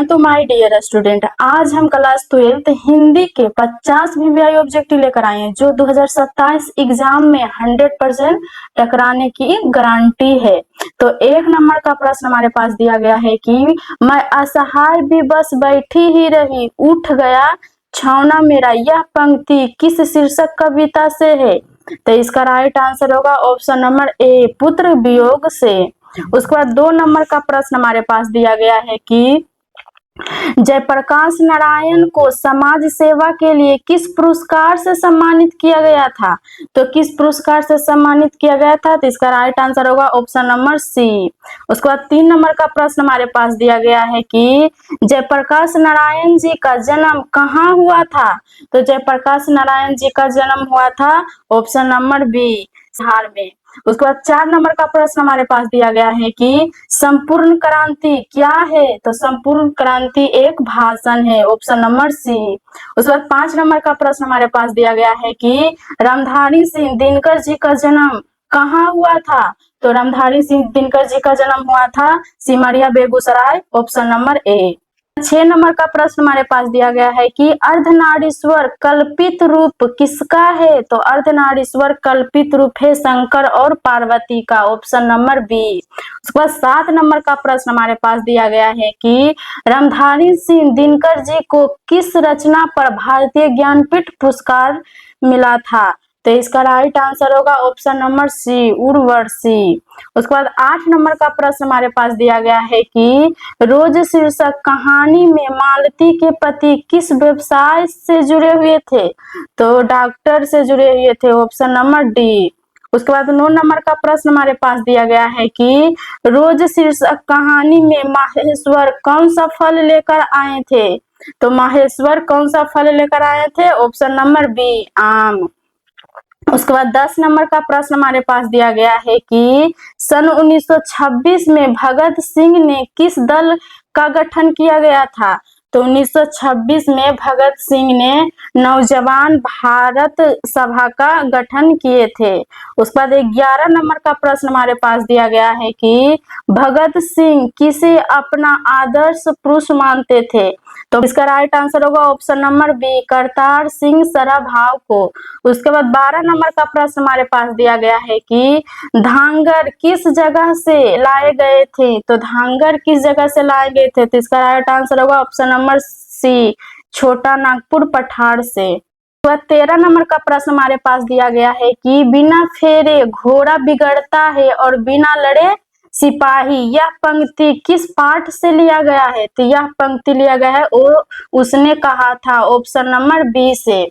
हाँ तो my dear student, आज हम क्लास 12th हिंदी के 50 वीवीआई ऑब्जेक्टिव लेकर आए हैं जो 2027 एग्जाम में 100% टकराने की गारंटी है। तो एक नंबर का प्रश्न हमारे पास दिया गया है कि मैं असहाय भी बस बैठी ही रही, उठ गया छावना मेरा, यह पंक्ति किस शीर्षक कविता से है? तो इसका राइट आंसर होगा ऑप्शन नंबर ए, पुत्र वियोग से। उसके बाद 2 नंबर का प्रश्न हमारे पास दिया गया है कि जयप्रकाश नारायण को समाज सेवा के लिए किस पुरस्कार से सम्मानित किया गया था? तो किस पुरस्कार से सम्मानित किया गया था? तो इसका राइट आंसर होगा ऑप्शन नंबर सी। उसके बाद 3 नंबर का प्रश्न हमारे पास दिया गया है कि जयप्रकाश नारायण जी का जन्म कहाँ हुआ था? तो जयप्रकाश नारायण जी का जन्म हुआ था ऑप्शन नंबर बी, बिहार में। उसके बाद 4 नंबर का प्रश्न हमारे पास दिया गया है कि संपूर्ण क्रांति क्या है? तो संपूर्ण क्रांति एक भाषण है, ऑप्शन नंबर सी। उसके बाद 5 नंबर का प्रश्न हमारे पास दिया गया है कि रामधारी सिंह दिनकर जी का जन्म कहाँ हुआ था? तो रामधारी सिंह दिनकर जी का जन्म हुआ था सिमरिया बेगूसराय, ऑप्शन नंबर ए। 6 नंबर का प्रश्न हमारे पास दिया गया है कि अर्धनारीश्वर कल्पित रूप किसका है? तो अर्धनारीश्वर कल्पित रूप है शंकर और पार्वती का, ऑप्शन नंबर बी। उसके बाद 7 नंबर का प्रश्न हमारे पास दिया गया है कि रामधारी सिंह दिनकर जी को किस रचना पर भारतीय ज्ञानपीठ पुरस्कार मिला था? तो इसका राइट आंसर होगा ऑप्शन नंबर सी, उर्वशी। उसके बाद 8 नंबर का प्रश्न हमारे पास दिया गया है कि रोज शीर्षक कहानी में मालती के पति किस व्यवसाय से जुड़े हुए थे? तो डॉक्टर से जुड़े हुए थे, ऑप्शन नंबर डी। उसके बाद 9 नंबर का प्रश्न हमारे पास दिया गया है कि रोज शीर्षक कहानी में माहेश्वर कौन सा फल लेकर आए थे? तो माहेश्वर कौन सा फल लेकर आए थे? ऑप्शन नंबर बी, आम। उसके बाद 10 नंबर का प्रश्न हमारे पास दिया गया है कि सन 1926 में भगत सिंह ने किस दल का गठन किया गया था? तो 1926 में भगत सिंह ने नौजवान भारत सभा का गठन किए थे। उसके बाद 11 नंबर का प्रश्न हमारे पास दिया गया है कि भगत सिंह किसे अपना आदर्श पुरुष मानते थे? तो इसका राइट आंसर होगा option number B, Kartar Singh Sarabha को। उसके बाद 12 नंबर का प्रश्न हमारे पास दिया गया है कि धांगर किस जगह से लाए गए थे? तो धांगर किस जगह से लाए गए थे? तो इसका राइट आंसर होगा ऑप्शन नंबर सी, छोटा नागपुर पठार से। 13 नंबर का प्रश्न हमारे पास दिया गया है कि बिना फेरे घोड़ा बिगड़ता है और बिना लड़े सिपाही, यह पंक्ति किस पाठ से लिया गया है? तो यह पंक्ति लिया गया है उसने कहा था, ऑप्शन नंबर बी से।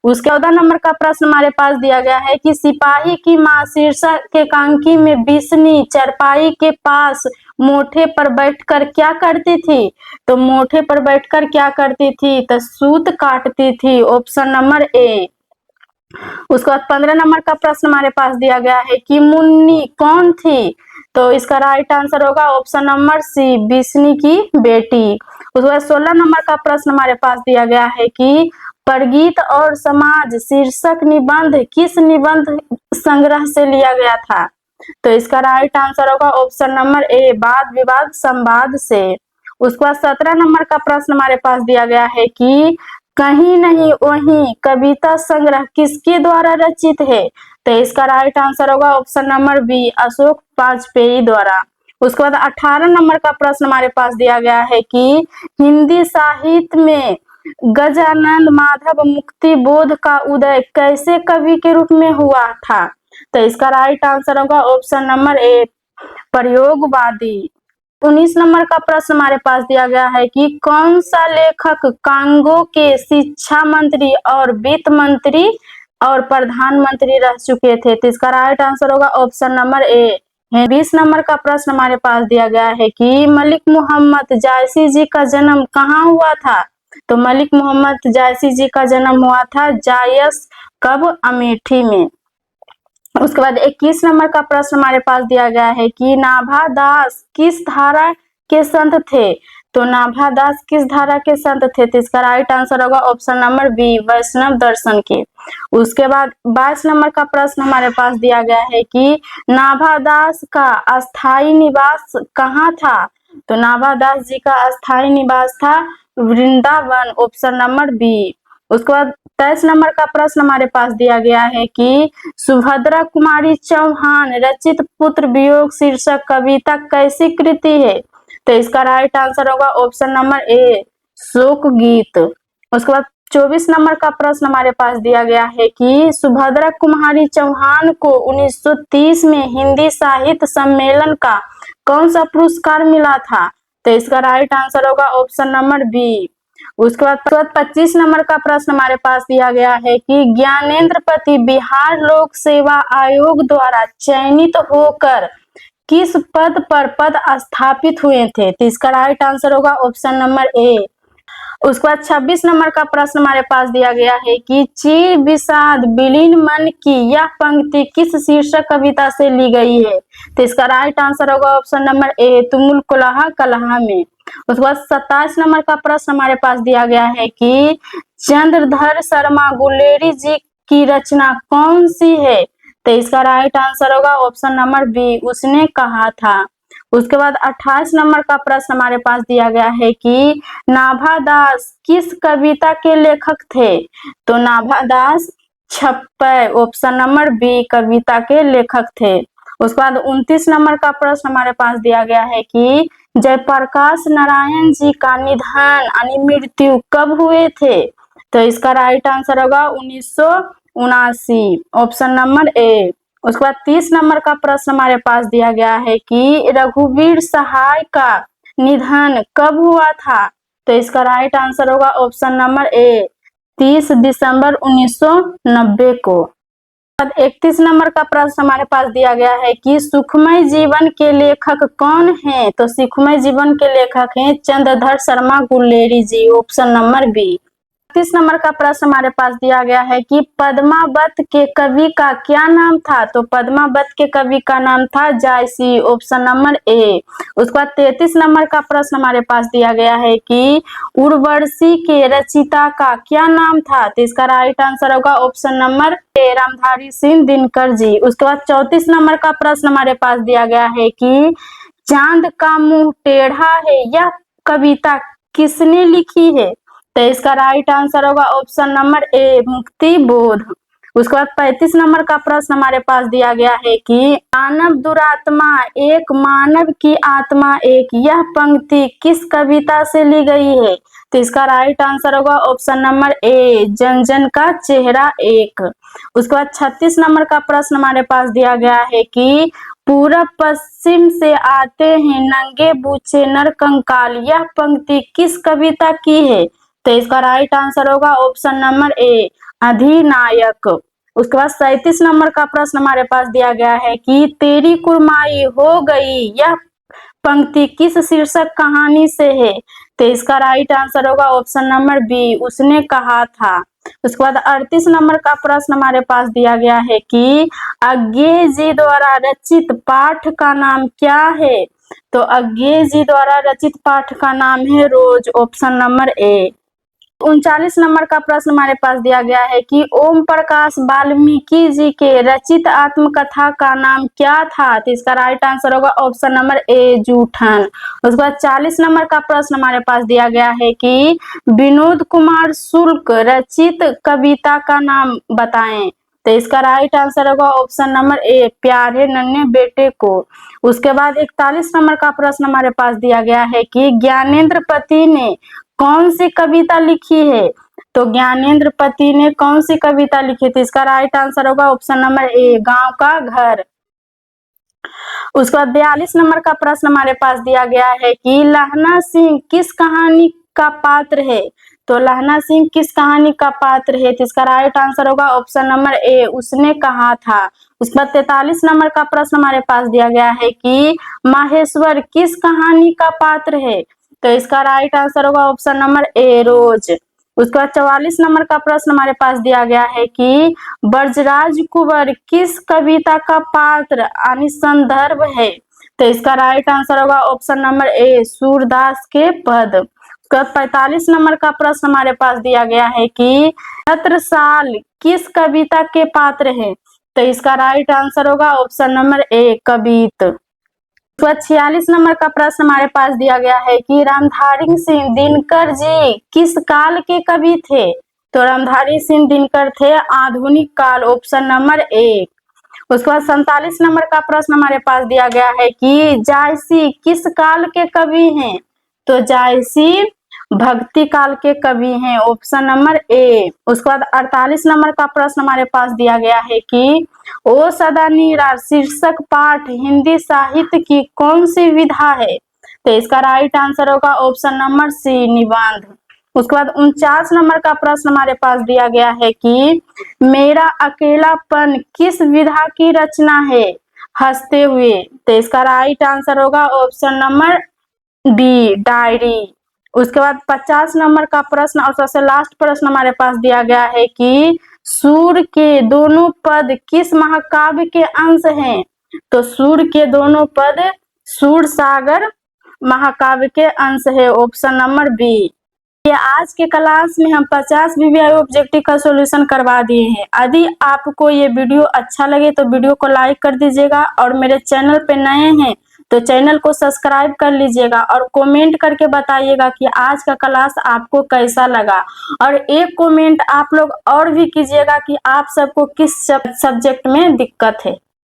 उसके 14 नंबर का प्रश्न हमारे पास दिया गया है कि सिपाही की मां शीर्षक के कांकी में बिस्नी चरपाई के पास मोठे पर बैठकर क्या करती थी? तो मोठे पर बैठकर क्या करती थी? तो सूत काटती थी, ऑप्शन नंबर ए। उसके बाद 15 नंबर का प्रश्न हमारे पास दिया गया है कि मुन्नी कौन थी? तो इसका राइट आंसर होगा ऑप्शन नंबर सी, बिस्नी की बेटी। उसके बाद 16 नंबर का प्रश्न हमारे पास दिया गया है कि परगीत और समाज शीर्षक निबंध किस निबंध संग्रह से लिया गया था? तो इसका राइट आंसर होगा ऑप्शन नंबर ए, वाद विवाद संवाद से। उसके बाद 17 नंबर का प्रश्न हमारे पास दिया गया है कि कहीं नहीं वहीं कविता संग्रह किसके द्वारा रचित है? तो इसका राइट आंसर होगा option number B, Ashok Vajpayee द्वारा। उसके बाद 18 नंबर का प्रश्न हमारे पास दिया गया है कि हिंदी साहित्य में गजानन माधव मुक्ति बोध का उदय कैसे कवि के रूप में हुआ था? तो इसका राइट आंसर होगा ऑप्शन नंबर ए, प्रयोगवादी। 19 नंबर का प्रश्न हमारे पास दिया गया है कि कौन सा लेखक कांगो के शिक्षा मंत्री और वित्त मंत्री और प्रधानमंत्री रह चुके थे? तो इसका राइट आंसर होगा ऑप्शन नंबर ए। 20 नंबर का प्रश्न हमारे पास दिया गया है कि मलिक मोहम्मद जायसी जी का जन्म कहाँ हुआ था? तो मलिक मोहम्मद जायसी जी का जन्म हुआ था जायस, कब? अमेठी में। उसके बाद 21 नंबर का प्रश्न हमारे पास दिया गया है कि नाभा दास किस धारा के संत थे? तो नाभा दास किस धारा के संत थे? तो इसका राइट आंसर होगा ऑप्शन नंबर बी, वैष्णव दर्शन के। उसके बाद 22 नंबर का प्रश्न हमारे पास दिया गया है कि नाभा दास का अस्थायी निवास कहाँ था? तो नाभा दास जी का अस्थायी निवास था वृंदावन, ऑप्शन नंबर बी। उसके बाद 23 नंबर का प्रश्न हमारे पास दिया गया है कि सुभद्रा कुमारी चौहान रचित पुत्र वियोग शीर्षक कविता कैसी कृति है? तो इसका राइट आंसर होगा ऑप्शन नंबर ए, शोक गीत। उसके बाद 24 नंबर का प्रश्न हमारे पास दिया गया है कि सुभद्रा कुमारी चौहान को 1930 में हिंदी साहित्य सम्मेलन का कौन सा पुरस्कार मिला था? तो इसका राइट आंसर होगा ऑप्शन नंबर बी। उसके बाद 25 नंबर का प्रश्न हमारे पास दिया गया है कि ज्ञानेंद्रपति बिहार लोक सेवा आयोग द्वारा चयनित होकर किस पद पर पद स्थापित हुए थे? तो इसका राइट आंसर होगा ऑप्शन नंबर ए। उसके बाद 26 नंबर का प्रश्न हमारे पास दिया गया है कि चीर विषाद विलीन मन की यह पंक्ति किस शीर्षक कविता से ली गई है? तो इसका राइट आंसर होगा ऑप्शन नंबर ए, तुमुल कुलहा कलहा में। उसके बाद 27 नंबर का प्रश्न हमारे पास दिया गया है कि चंद्रधर शर्मा गुलेरी जी की रचना कौन सी है? तो इसका राइट आंसर होगा ऑप्शन नंबर बी, उसने कहा था। उसके बाद 28 नंबर का प्रश्न हमारे पास दिया गया है कि नाभा दास किस कविता के लेखक थे? तो नाभा दास छप्पय, ऑप्शन नंबर बी, कविता के लेखक थे। उसके बाद 29 नंबर का प्रश्न हमारे पास दिया गया है कि जयप्रकाश नारायण जी का निधन यानी मृत्यु कब हुए थे? तो इसका राइट आंसर होगा 1979, ऑप्शन नंबर ए। उसके बाद 30 नंबर का प्रश्न हमारे पास दिया गया है कि रघुवीर सहाय का निधन कब हुआ था? तो इसका राइट आंसर होगा ऑप्शन नंबर ए, 30 दिसंबर 1990 को। 31 नंबर का प्रश्न हमारे पास दिया गया है कि सुखमय जीवन के लेखक कौन हैं? तो सुखमय जीवन के लेखक हैं चंद्रधर शर्मा गुलेरी जी, ऑप्शन नंबर बी। 32 नंबर का प्रश्न हमारे पास दिया गया है कि पद्मावत के कवि का क्या नाम था? तो पद्मावत के कवि का नाम था जायसी, ऑप्शन नंबर ए। उसके बाद 33 नंबर का प्रश्न हमारे पास दिया गया है कि उर्वशी के रचिता का क्या नाम था? तो इसका राइट आंसर होगा option number A, Ramdhari Singh Dinkar ji. उसके बाद 34 नंबर का प्रश्न हमारे पास दिया गया है कि चांद का मुंह टेढ़ा है यह कविता किसने लिखी है? तो इसका राइट आंसर होगा ऑप्शन नंबर ए, मुक्ति बोध। उसके बाद 35 नंबर का प्रश्न हमारे पास दिया गया है कि मानव दुरात्मा एक मानव की आत्मा एक यह पंक्ति किस कविता से ली गई है? तो इसका राइट आंसर होगा ऑप्शन नंबर ए, जन जन का चेहरा एक। उसके बाद 36 नंबर का प्रश्न हमारे पास दिया गया है कि पूरब पश्चिम से आते हैं नंगे बूचे नर कंकाल यह पंक्ति किस कविता की है? तो इसका राइट आंसर होगा ऑप्शन नंबर ए, अधिनायक। उसके बाद 37 नंबर का प्रश्न हमारे पास दिया गया है कि तेरी कुरमाई हो गई यह पंक्ति किस शीर्षक कहानी से है? तो इसका राइट आंसर होगा ऑप्शन नंबर बी, उसने कहा था। उसके बाद 38 नंबर का प्रश्न हमारे पास दिया गया है कि अज्ञेय जी द्वारा रचित पाठ का नाम क्या है? तो अज्ञेय जी द्वारा रचित पाठ का नाम है रोज, ऑप्शन नंबर ए। 39 नंबर का प्रश्न हमारे पास दिया गया है कि ओम प्रकाश वाल्मीकि जी के रचित आत्मकथा का नाम क्या था? तो इसका राइट आंसर होगा ऑप्शन नंबर ए, जूठन। उसके बाद 40 नंबर का प्रश्न हमारे पास दिया गया है कि विनोद कुमार शुक्ल रचित कविता का नाम बताएं। तो इसका राइट आंसर होगा ऑप्शन नंबर ए, प्यारे नन्हे बेटे को। उसके बाद 41 नंबर का प्रश्न हमारे पास दिया गया है कि ज्ञानेंद्रपति ने कौन सी कविता लिखी है? तो ज्ञानेंद्रपति ने कौन सी कविता लिखी थी? इसका राइट आंसर होगा ऑप्शन नंबर ए, गांव का घर। उसके बाद 42 नंबर का प्रश्न हमारे पास दिया गया है कि लहना सिंह किस कहानी का पात्र है? तो लहना सिंह किस कहानी का पात्र है? तो इसका राइट आंसर होगा ऑप्शन नंबर ए, उसने कहा था। उसके बाद 43 नंबर का प्रश्न हमारे पास दिया गया है कि माहेश्वर किस कहानी का पात्र है? तो इसका राइट आंसर होगा ऑप्शन नंबर ए, रोज। उसके बाद 44 नंबर का प्रश्न हमारे पास दिया गया है कि ब्रजराज कुंवर किस कविता का पात्र यानी संदर्भ है? तो इसका राइट आंसर होगा ऑप्शन नंबर ए, सूरदास के पद। उसके बाद 45 नंबर का प्रश्न हमारे पास दिया गया है कि छत्रसाल किस कविता के पात्र है? तो इसका राइट आंसर होगा ऑप्शन नंबर ए, कबीत। 46 नंबर का प्रश्न हमारे पास दिया गया है कि रामधारी सिंह दिनकर जी किस काल के कवि थे? तो रामधारी सिंह दिनकर थे आधुनिक काल, ऑप्शन नंबर 1। उसके बाद 47 नंबर का प्रश्न हमारे पास दिया गया है कि जायसी किस काल के कवि हैं? तो जायसी भक्ति काल के कवि हैं, ऑप्शन नंबर ए। उसके बाद 48 नंबर का प्रश्न हमारे पास दिया गया है कि ओ सदा नीरा शीर्षक पाठ हिंदी साहित्य की कौन सी विधा है? तो इसका राइट आंसर होगा ऑप्शन नंबर सी, निबंध। उसके बाद 49 नंबर का प्रश्न हमारे पास दिया गया है कि मेरा अकेलापन किस विधा की रचना है? हंसते हुए। तो इसका राइट आंसर होगा ऑप्शन नंबर बी, डायरी। उसके बाद 50 नंबर का प्रश्न और सबसे लास्ट प्रश्न हमारे पास दिया गया है कि सूर के दोनों पद किस महाकाव्य के अंश हैं? तो सूर के दोनों पद सूर सागर महाकाव्य के अंश है, ऑप्शन नंबर बी। ये आज के क्लास में हम 50 वीवीआई ऑब्जेक्टिव का सॉल्यूशन करवा दिए हैं। यदि आपको ये वीडियो अच्छा लगे तो वीडियो को लाइक कर दीजिएगा और मेरे चैनल पे नए हैं तो चैनल को सब्सक्राइब कर लीजिएगा और कमेंट करके बताइएगा कि आज का क्लास आपको कैसा लगा। और एक कमेंट आप लोग और भी कीजिएगा कि आप सबको किस सब्जेक्ट में दिक्कत है।